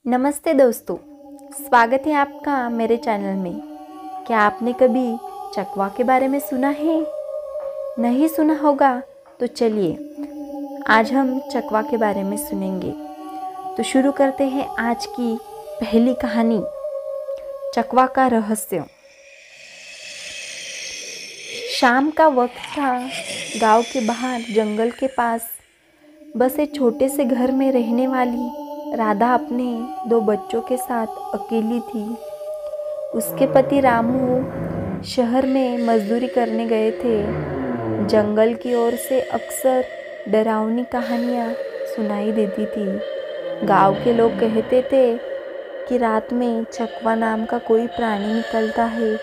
नमस्ते दोस्तों, स्वागत है आपका मेरे चैनल में। क्या आपने कभी चकवा के बारे में सुना है? नहीं सुना होगा तो चलिए आज हम चकवा के बारे में सुनेंगे। तो शुरू करते हैं आज की पहली कहानी, चकवा का रहस्य। शाम का वक्त था। गांव के बाहर जंगल के पास बसे छोटे से घर में रहने वाली राधा अपने 2 बच्चों के साथ अकेली थी। उसके पति रामू शहर में मजदूरी करने गए थे। जंगल की ओर से अक्सर डरावनी कहानियाँ सुनाई देती थी। गांव के लोग कहते थे कि रात में चकवा नाम का कोई प्राणी निकलता है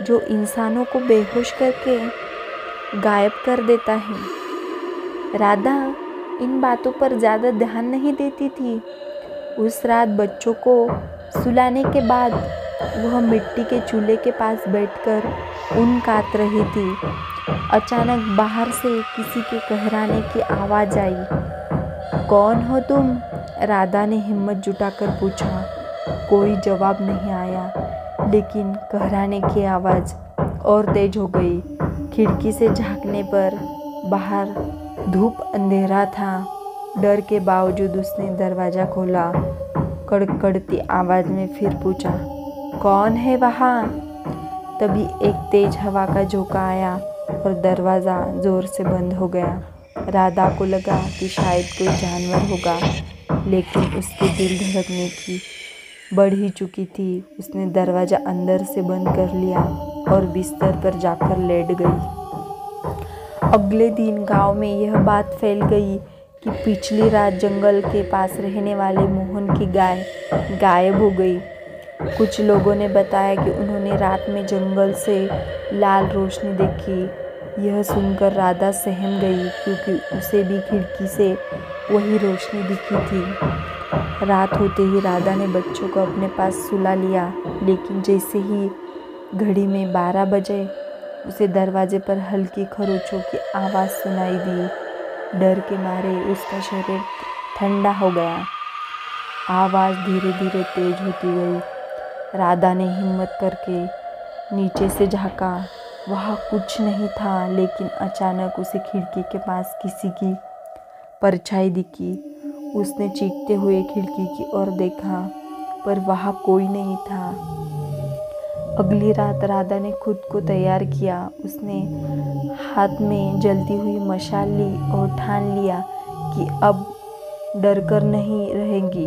जो इंसानों को बेहोश करके गायब कर देता है। राधा इन बातों पर ज़्यादा ध्यान नहीं देती थी। उस रात बच्चों को सुलाने के बाद वह मिट्टी के चूल्हे के पास बैठकर ऊन काट रही थी। अचानक बाहर से किसी के कहराने की आवाज़ आई। कौन हो तुम? राधा ने हिम्मत जुटाकर पूछा। कोई जवाब नहीं आया, लेकिन कहराने की आवाज़ और तेज हो गई। खिड़की से झांकने पर बाहर धूप अंधेरा था। डर के बावजूद उसने दरवाज़ा खोला। कड़कड़ती आवाज़ में फिर पूछा, कौन है वहाँ? तभी एक तेज हवा का झोंका आया और दरवाज़ा ज़ोर से बंद हो गया। राधा को लगा कि शायद कोई जानवर होगा, लेकिन उसके दिल धड़कने की बढ़ ही चुकी थी। उसने दरवाज़ा अंदर से बंद कर लिया और बिस्तर पर जाकर लेट गई। अगले दिन गांव में यह बात फैल गई कि पिछली रात जंगल के पास रहने वाले मोहन की गाय गायब हो गई। कुछ लोगों ने बताया कि उन्होंने रात में जंगल से लाल रोशनी देखी। यह सुनकर राधा सहम गई, क्योंकि उसे भी खिड़की से वही रोशनी दिखी थी। रात होते ही राधा ने बच्चों को अपने पास सुला लिया, लेकिन जैसे ही घड़ी में 12 बजे उसे दरवाजे पर हल्की खरोंचों की आवाज़ सुनाई दी। डर के मारे उसका शरीर ठंडा हो गया। आवाज़ धीरे धीरे तेज होती गई। राधा ने हिम्मत करके नीचे से झांका। वहाँ कुछ नहीं था, लेकिन अचानक उसे खिड़की के पास किसी की परछाई दिखी। उसने चीखते हुए खिड़की की ओर देखा, पर वहाँ कोई नहीं था। अगली रात राधा ने खुद को तैयार किया। उसने हाथ में जलती हुई मशाल ली और ठान लिया कि अब डर कर नहीं रहेंगी।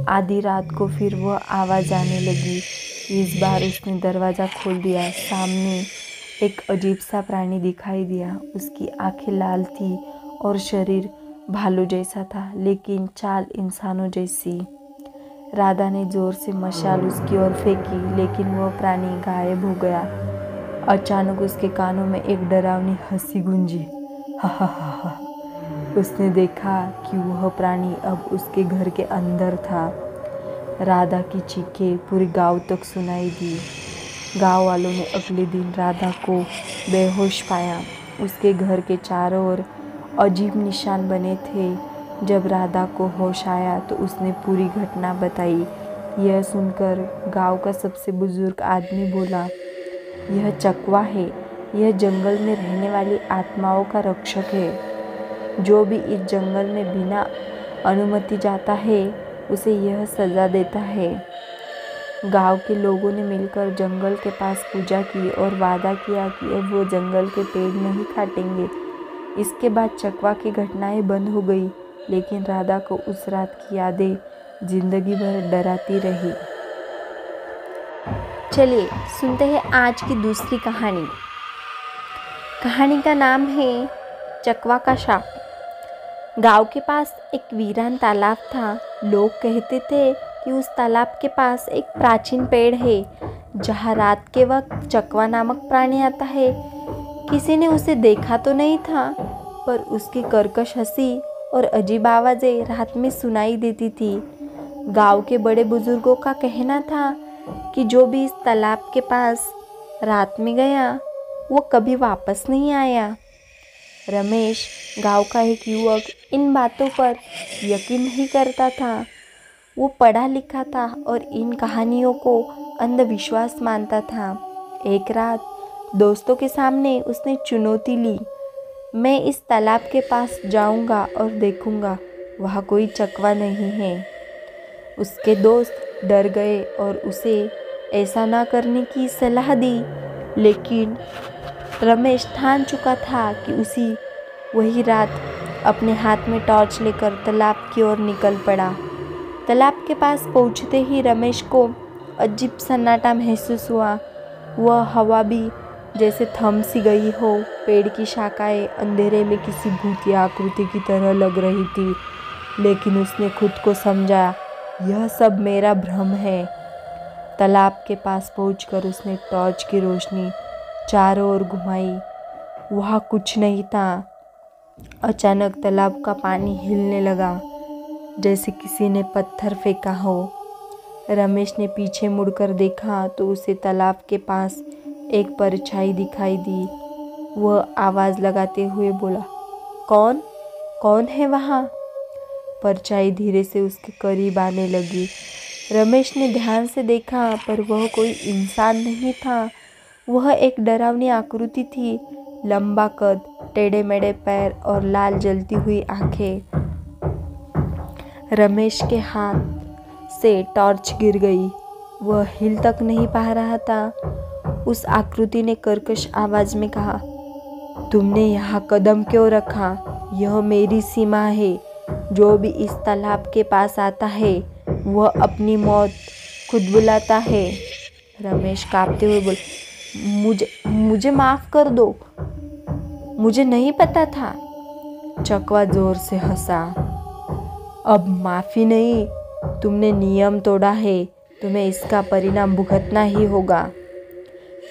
आधी रात को फिर वह आवाज़ आने लगी। इस बार उसने दरवाज़ा खोल दिया। सामने एक अजीब सा प्राणी दिखाई दिया। उसकी आंखें लाल थी और शरीर भालू जैसा था, लेकिन चाल इंसानों जैसी। राधा ने जोर से मशाल उसकी ओर फेंकी, लेकिन वह प्राणी गायब हो गया। अचानक उसके कानों में एक डरावनी हंसी गूंजी। हा हा हा हा। उसने देखा कि वह प्राणी अब उसके घर के अंदर था। राधा की चीखें पूरे गांव तक सुनाई दी। गांव वालों ने अगले दिन राधा को बेहोश पाया। उसके घर के चारों ओर अजीब निशान बने थे। जब राधा को होश आया तो उसने पूरी घटना बताई। यह सुनकर गांव का सबसे बुजुर्ग आदमी बोला, यह चकवा है। यह जंगल में रहने वाली आत्माओं का रक्षक है। जो भी इस जंगल में बिना अनुमति जाता है, उसे यह सज़ा देता है। गांव के लोगों ने मिलकर जंगल के पास पूजा की और वादा किया कि अब वो जंगल के पेड़ नहीं काटेंगे। इसके बाद चकवा की घटनाएं बंद हो गई, लेकिन राधा को उस रात की यादें जिंदगी भर डराती रही। चलिए सुनते हैं आज की दूसरी कहानी। कहानी का नाम है चकवा का शाप। गांव के पास एक वीरान तालाब था। लोग कहते थे कि उस तालाब के पास एक प्राचीन पेड़ है, जहाँ रात के वक्त चकवा नामक प्राणी आता है। किसी ने उसे देखा तो नहीं था, पर उसकी कर्कश हंसी और अजीब आवाज़ें रात में सुनाई देती थी। गांव के बड़े बुजुर्गों का कहना था कि जो भी इस तालाब के पास रात में गया, वो कभी वापस नहीं आया। रमेश गांव का एक युवक इन बातों पर यकीन नहीं करता था। वो पढ़ा लिखा था और इन कहानियों को अंधविश्वास मानता था। एक रात दोस्तों के सामने उसने चुनौती ली, मैं इस तालाब के पास जाऊंगा और देखूंगा वहाँ कोई चकवा नहीं है। उसके दोस्त डर गए और उसे ऐसा ना करने की सलाह दी, लेकिन रमेश ठान चुका था कि वही रात अपने हाथ में टॉर्च लेकर तालाब की ओर निकल पड़ा। तालाब के पास पहुंचते ही रमेश को अजीब सन्नाटा महसूस हुआ। वह हवा भी जैसे थम सी गई हो। पेड़ की शाखाएं अंधेरे में किसी भूतिया आकृति की तरह लग रही थी, लेकिन उसने खुद को समझा, यह सब मेरा भ्रम है। तालाब के पास पहुंचकर उसने टॉर्च की रोशनी चारों ओर घुमाई। वहाँ कुछ नहीं था। अचानक तालाब का पानी हिलने लगा, जैसे किसी ने पत्थर फेंका हो। रमेश ने पीछे मुड़कर देखा तो उसे तालाब के पास एक परछाई दिखाई दी। वह आवाज़ लगाते हुए बोला, कौन कौन है वहाँ? परछाई धीरे से उसके करीब आने लगी। रमेश ने ध्यान से देखा पर वह कोई इंसान नहीं था। वह एक डरावनी आकृति थी, लंबा कद, टेढ़े मेढ़े पैर और लाल जलती हुई आंखें। रमेश के हाथ से टॉर्च गिर गई। वह हिल तक नहीं पा रहा था। उस आकृति ने कर्कश आवाज में कहा, तुमने यहाँ कदम क्यों रखा? यह मेरी सीमा है। जो भी इस तालाब के पास आता है वह अपनी मौत खुद बुलाता है। रमेश कांपते हुए बोले, मुझे माफ कर दो, मुझे नहीं पता था। चकवा जोर से हंसा। अब माफी नहीं, तुमने नियम तोड़ा है, तुम्हें इसका परिणाम भुगतना ही होगा।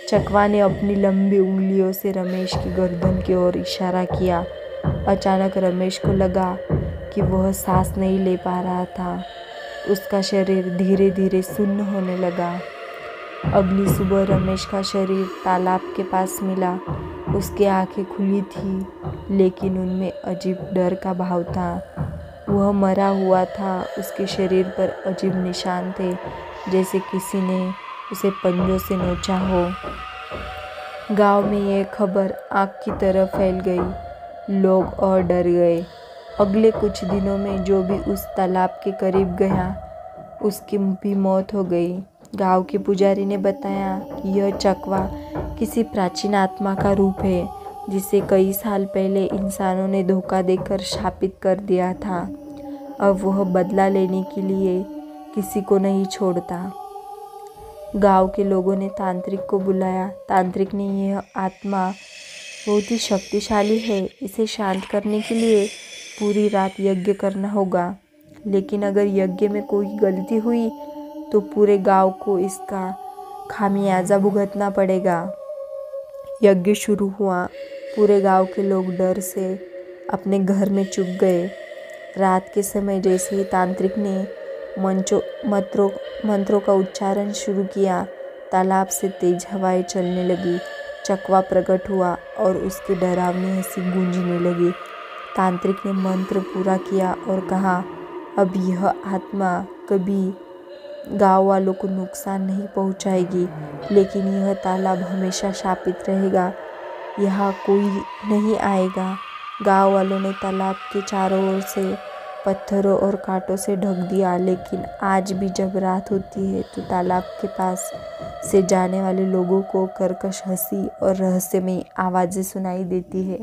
चकवा ने अपनी लंबी उंगलियों से रमेश की गर्दन की ओर इशारा किया। अचानक रमेश को लगा कि वह सांस नहीं ले पा रहा था। उसका शरीर धीरे धीरे सुन्न होने लगा। अगली सुबह रमेश का शरीर तालाब के पास मिला। उसकी आंखें खुली थी, लेकिन उनमें अजीब डर का भाव था। वह मरा हुआ था। उसके शरीर पर अजीब निशान थे, जैसे किसी ने उसे पंजों से नोचा हो। गांव में यह खबर आग की तरह फैल गई। लोग और डर गए। अगले कुछ दिनों में जो भी उस तालाब के करीब गया, उसकी भी मौत हो गई। गांव के पुजारी ने बताया कि यह चकवा किसी प्राचीन आत्मा का रूप है, जिसे कई साल पहले इंसानों ने धोखा देकर शापित कर दिया था। अब वह बदला लेने के लिए किसी को नहीं छोड़ता। गांव के लोगों ने तांत्रिक को बुलाया। तांत्रिक ने यह आत्मा बहुत ही शक्तिशाली है, इसे शांत करने के लिए पूरी रात यज्ञ करना होगा, लेकिन अगर यज्ञ में कोई गलती हुई तो पूरे गांव को इसका खामियाजा भुगतना पड़ेगा। यज्ञ शुरू हुआ। पूरे गांव के लोग डर से अपने घर में चुप गए। रात के समय जैसे ही तांत्रिक ने मंत्रों का उच्चारण शुरू किया, तालाब से तेज हवाएं चलने लगी। चकवा प्रकट हुआ और उसकी डरावनी हंसी गूंजने लगी। तांत्रिक ने मंत्र पूरा किया और कहा, अब यह आत्मा कभी गांव वालों को नुकसान नहीं पहुंचाएगी, लेकिन यह तालाब हमेशा शापित रहेगा। यहाँ कोई नहीं आएगा। गांव वालों ने तालाब के चारों ओर से पत्थरों और कांटों से ढक दिया, लेकिन आज भी जब रात होती है तो तालाब के पास से जाने वाले लोगों को कर्कश हंसी और रहस्यमयी आवाज़ें सुनाई देती है।